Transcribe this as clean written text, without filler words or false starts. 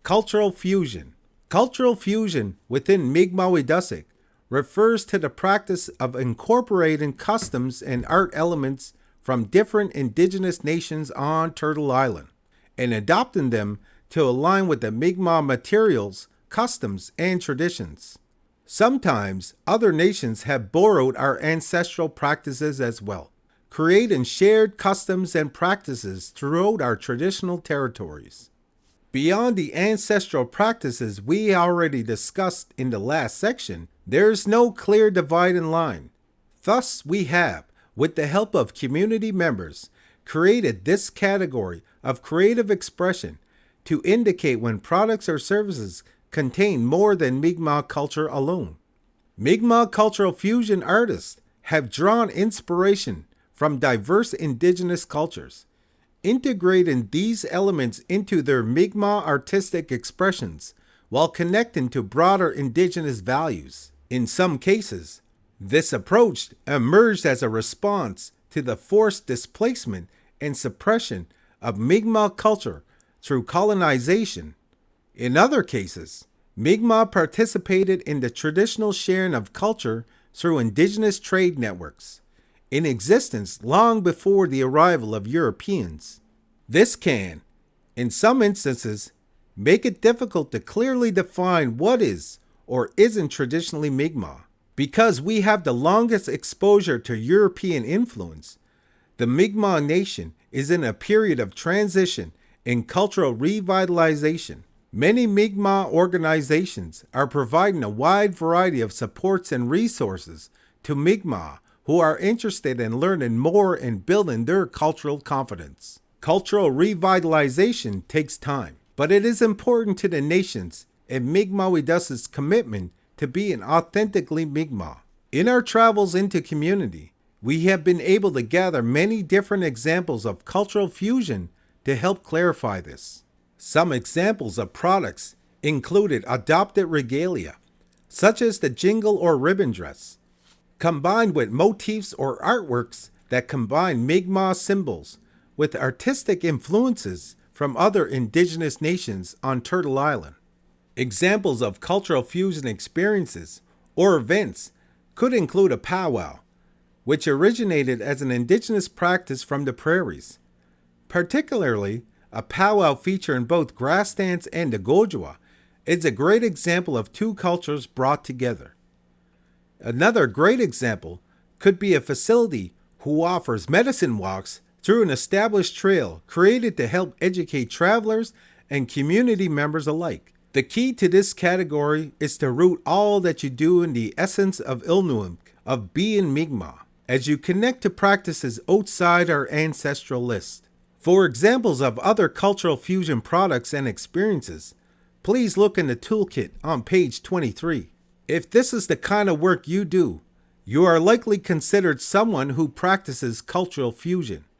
Cultural fusion. Cultural fusion within Mi'kmaq Wet'suwet'en refers to the practice of incorporating customs and art elements from different indigenous nations on Turtle Island and adopting them to align with the Mi'kmaq materials, customs, and traditions. Sometimes other nations have borrowed our ancestral practices as well, creating shared customs and practices throughout our traditional territories. Beyond the ancestral practices we already discussed in the last section, there is no clear dividing line. Thus, we have, with the help of community members, created this category of creative expression to indicate when products or services contain more than Mi'kmaq culture alone. Mi'kmaq cultural fusion artists have drawn inspiration from diverse indigenous cultures, integrating these elements into their Mi'kmaq artistic expressions while connecting to broader indigenous values. In some cases, this approach emerged as a response to the forced displacement and suppression of Mi'kmaq culture through colonization. In other cases, Mi'kmaq participated in the traditional sharing of culture through indigenous trade networks, in existence long before the arrival of Europeans. This can, in some instances, make it difficult to clearly define what is or isn't traditionally Mi'kmaq. Because we have the longest exposure to European influence, the Mi'kmaq nation is in a period of transition and cultural revitalization. Many Mi'kmaq organizations are providing a wide variety of supports and resources to Mi'kmaq who are interested in learning more and building their cultural confidence. Cultural revitalization takes time, but it is important to the nations and Mi'kmaq Wet'suwet'en's commitment to being authentically Mi'kmaq. In our travels into community, we have been able to gather many different examples of cultural fusion to help clarify this. Some examples of products included adopted regalia, such as the jingle or ribbon dress, combined with motifs or artworks that combine Mi'kmaq symbols with artistic influences from other indigenous nations on Turtle Island. Examples of cultural fusion experiences or events could include a powwow, which originated as an indigenous practice from the prairies. Particularly, a powwow featuring both grass dance and the gojwa is a great example of two cultures brought together. Another great example could be a facility who offers medicine walks through an established trail created to help educate travelers and community members alike. The key to this category is to root all that you do in the essence of Ilnuim, of being Mi'kmaq, as you connect to practices outside our ancestral list. For examples of other cultural fusion products and experiences, please look in the toolkit on page 23. If this is the kind of work you do, you are likely considered someone who practices cultural fusion.